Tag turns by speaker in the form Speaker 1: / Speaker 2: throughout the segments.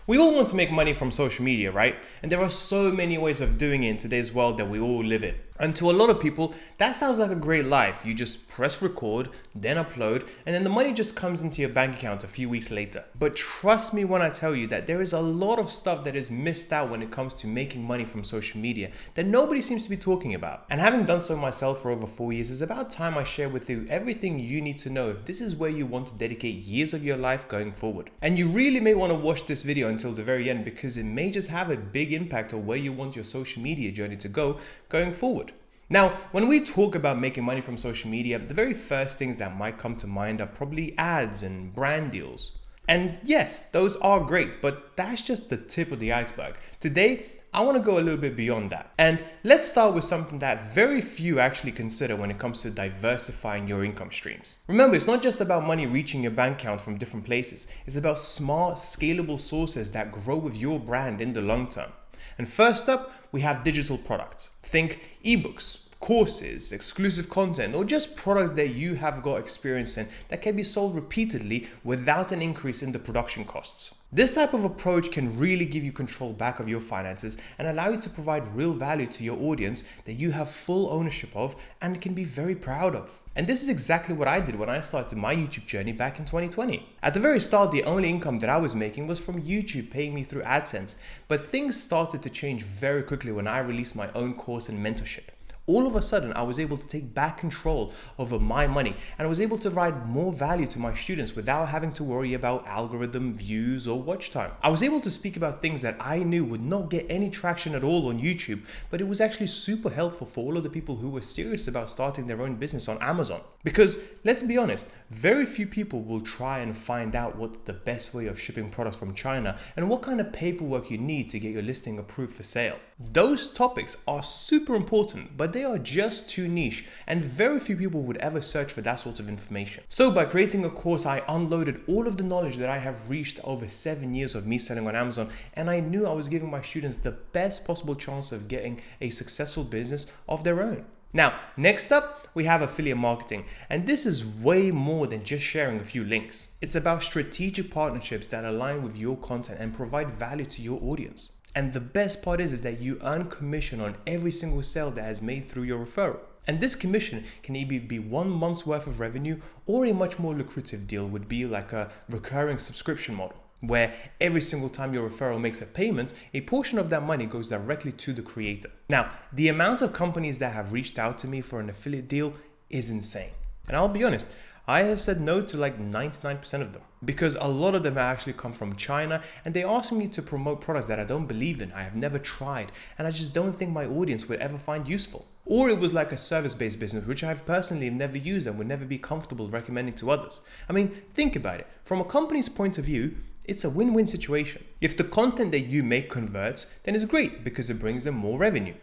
Speaker 1: We all want to make money from social media, right? And there are so many ways of doing it in today's world that we all live in. And to a lot of people, that sounds like a great life. You just press record, then upload, and then the money just comes into your bank account a few weeks later. But trust me when I tell you that there is a lot of stuff that is missed out when it comes to making money from social media that nobody seems to be talking about. And having done so myself for over 4 years, it's about time I share with you everything you need to know if this is where you want to dedicate years of your life going forward. And you really may want to watch this video until the very end because it may just have a big impact on where you want your social media journey to go going forward. Now, when we talk about making money from social media, the very first things that might come to mind are probably ads and brand deals. And yes, those are great, but that's just the tip of the iceberg. Today, I want to go a little bit beyond that. And let's start with something that very few actually consider when it comes to diversifying your income streams. Remember, it's not just about money reaching your bank account from different places. It's about smart, scalable sources that grow with your brand in the long term. And first up, we have digital products. Think ebooks, courses, exclusive content, or just products that you have got experience in that can be sold repeatedly without an increase in the production costs. This type of approach can really give you control back of your finances and allow you to provide real value to your audience that you have full ownership of and can be very proud of. And this is exactly what I did when I started my YouTube journey back in 2020. At the very start, the only income that I was making was from YouTube paying me through AdSense, but things started to change very quickly when I released my own course and mentorship. All of a sudden, I was able to take back control over my money and I was able to provide more value to my students without having to worry about algorithm, views, or watch time. I was able to speak about things that I knew would not get any traction at all on YouTube, but it was actually super helpful for all of the people who were serious about starting their own business on Amazon. Because let's be honest, very few people will try and find out what's the best way of shipping products from China and what kind of paperwork you need to get your listing approved for sale. Those topics are super important, but they are just too niche and very few people would ever search for that sort of information. So by creating a course, I unloaded all of the knowledge that I have reached over 7 years of me selling on Amazon, and I knew I was giving my students the best possible chance of getting a successful business of their own. Now, next up, we have affiliate marketing, and this is way more than just sharing a few links. It's about strategic partnerships that align with your content and provide value to your audience. And the best part is that you earn commission on every single sale that is made through your referral. And this commission can either be 1 month's worth of revenue, or a much more lucrative deal would be like a recurring subscription model, where every single time your referral makes a payment, a portion of that money goes directly to the creator. Now, the amount of companies that have reached out to me for an affiliate deal is insane. And I'll be honest, I have said no to like 99% of them because a lot of them actually come from China and they ask me to promote products that I don't believe in, I have never tried, and I just don't think my audience would ever find useful. Or it was like a service-based business, which I've personally never used and would never be comfortable recommending to others. I mean, think about it. From a company's point of view, it's a win-win situation. If the content that you make converts, then it's great because it brings them more revenue.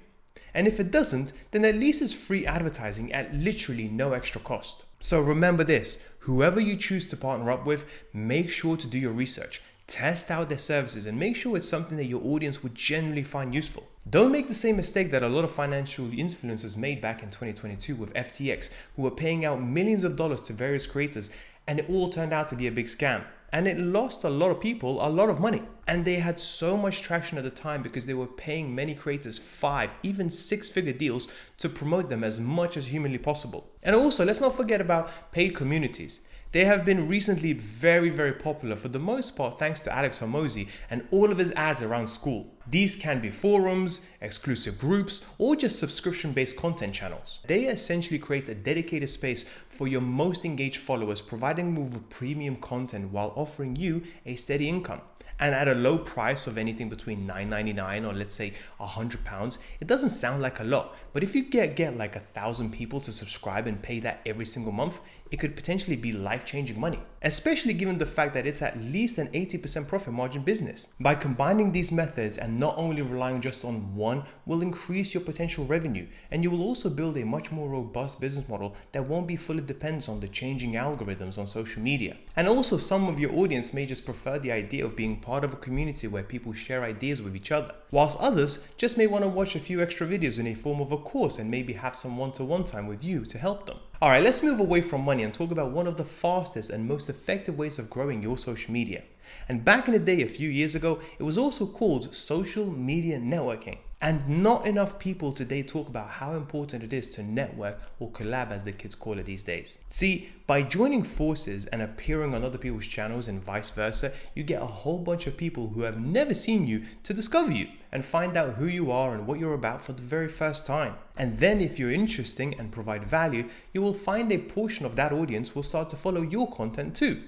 Speaker 1: And if it doesn't, then at least it's free advertising at literally no extra cost. So remember this, whoever you choose to partner up with, make sure to do your research, test out their services, and make sure it's something that your audience would genuinely find useful. Don't make the same mistake that a lot of financial influencers made back in 2022 with FTX, who were paying out millions of dollars to various creators, and it all turned out to be a big scam. And it lost a lot of people a lot of money. And they had so much traction at the time because they were paying many creators 5, even 6-figure deals to promote them as much as humanly possible. And also, let's not forget about paid communities. They have been recently very, very popular for the most part thanks to Alex Hormozi and all of his ads around school. These can be forums, exclusive groups, or just subscription-based content channels. They essentially create a dedicated space for your most engaged followers, providing them with premium content while offering you a steady income. And at a low price of anything between $9.99 or let's say £100, it doesn't sound like a lot, but if you get like 1,000 people to subscribe and pay that every single month, it could potentially be life-changing money, especially given the fact that it's at least an 80% profit margin business. By combining these methods and not only relying just on one will increase your potential revenue, and you will also build a much more robust business model that won't be fully dependent on the changing algorithms on social media. And also, some of your audience may just prefer the idea of being part of a community where people share ideas with each other, whilst others just may want to watch a few extra videos in a form of a course and maybe have some one-to-one time with you to help them. Alright, let's move away from money and talk about one of the fastest and most effective ways of growing your social media. And back in the day, a few years ago, it was also called social media networking. And not enough people today talk about how important it is to network, or collab as the kids call it these days. See, by joining forces and appearing on other people's channels and vice versa, you get a whole bunch of people who have never seen you to discover you and find out who you are and what you're about for the very first time. And then if you're interesting and provide value, you will find a portion of that audience will start to follow your content too.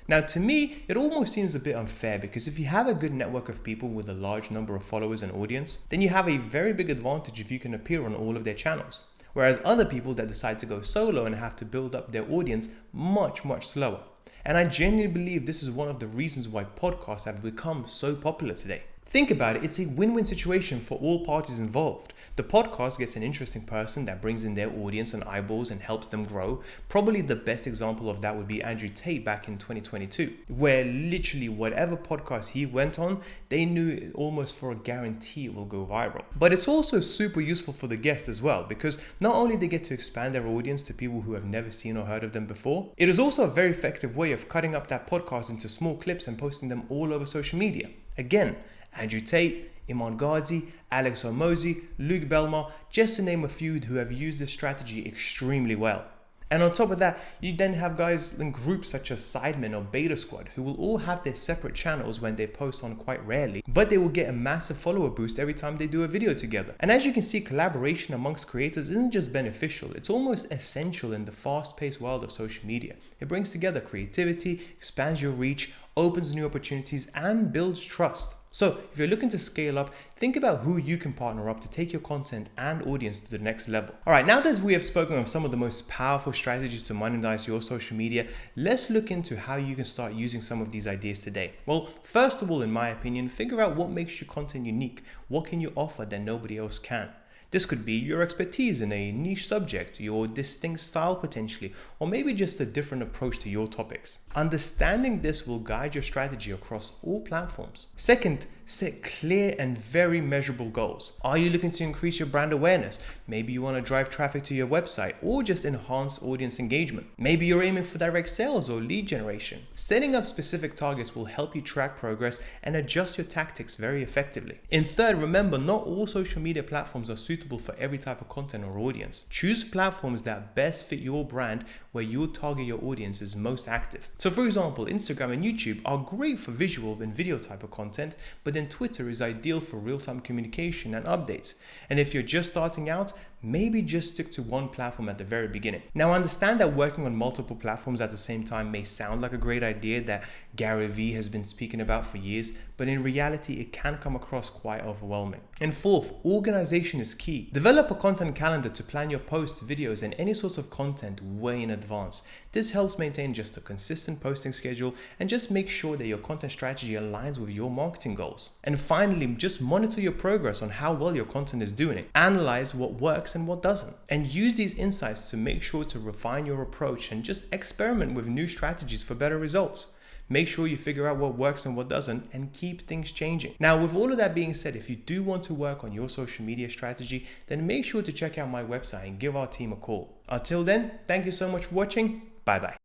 Speaker 1: Now, to me, it almost seems a bit unfair, because if you have a good network of people with a large number of followers and audience, then you have a very big advantage if you can appear on all of their channels. Whereas other people that decide to go solo and have to build up their audience much slower. And I genuinely believe this is one of the reasons why podcasts have become so popular today. Think about it, it's a win-win situation for all parties involved. The podcast gets an interesting person that brings in their audience and eyeballs and helps them grow. Probably the best example of that would be Andrew Tate back in 2022, where literally whatever podcast he went on, they knew almost for a guarantee it will go viral. But it's also super useful for the guest as well, because not only they get to expand their audience to people who have never seen or heard of them before, it is also a very effective way of cutting up that podcast into small clips and posting them all over social media. Again, Andrew Tate, Iman Ghazi, Alex Hormozi, Luke Belmar, just to name a few who have used this strategy extremely well. And on top of that, you then have guys in groups such as Sidemen or Beta Squad, who will all have their separate channels when they post on quite rarely, but they will get a massive follower boost every time they do a video together. And as you can see, collaboration amongst creators isn't just beneficial, it's almost essential in the fast-paced world of social media. It brings together creativity, expands your reach, opens new opportunities, and builds trust. So if you're looking to scale up, think about who you can partner up to take your content and audience to the next level. All right, now that we have spoken of some of the most powerful strategies to monetize your social media, let's look into how you can start using some of these ideas today. Well, first of all, in my opinion, figure out what makes your content unique. What can you offer that nobody else can? This could be your expertise in a niche subject, your distinct style potentially, or maybe just a different approach to your topics. Understanding this will guide your strategy across all platforms. Second, set clear and very measurable goals. Are you looking to increase your brand awareness? Maybe you want to drive traffic to your website or just enhance audience engagement. Maybe you're aiming for direct sales or lead generation. Setting up specific targets will help you track progress and adjust your tactics very effectively. And third, remember, not all social media platforms are suitable for every type of content or audience. Choose platforms that best fit your brand, where your target your audience is most active. So for example, Instagram and YouTube are great for visual and video type of content, but then Twitter is ideal for real-time communication and updates. And if you're just starting out, maybe just stick to one platform at the very beginning. Now, understand that working on multiple platforms at the same time may sound like a great idea that Gary Vee has been speaking about for years, but in reality, it can come across quite overwhelming. And fourth, organization is key. Develop a content calendar to plan your posts, videos, and any sort of content way in advance. This helps maintain just a consistent posting schedule and just make sure that your content strategy aligns with your marketing goals. And finally, just monitor your progress on how well your content is doing. Analyze what works and what doesn't, and use these insights to make sure to refine your approach and just experiment with new strategies for better results. Make sure you figure out what works and what doesn't, and keep things changing. Now, with all of that being said, if you do want to work on your social media strategy, then make sure to check out my website and give our team a call. Until then, thank you so much for watching. Bye bye.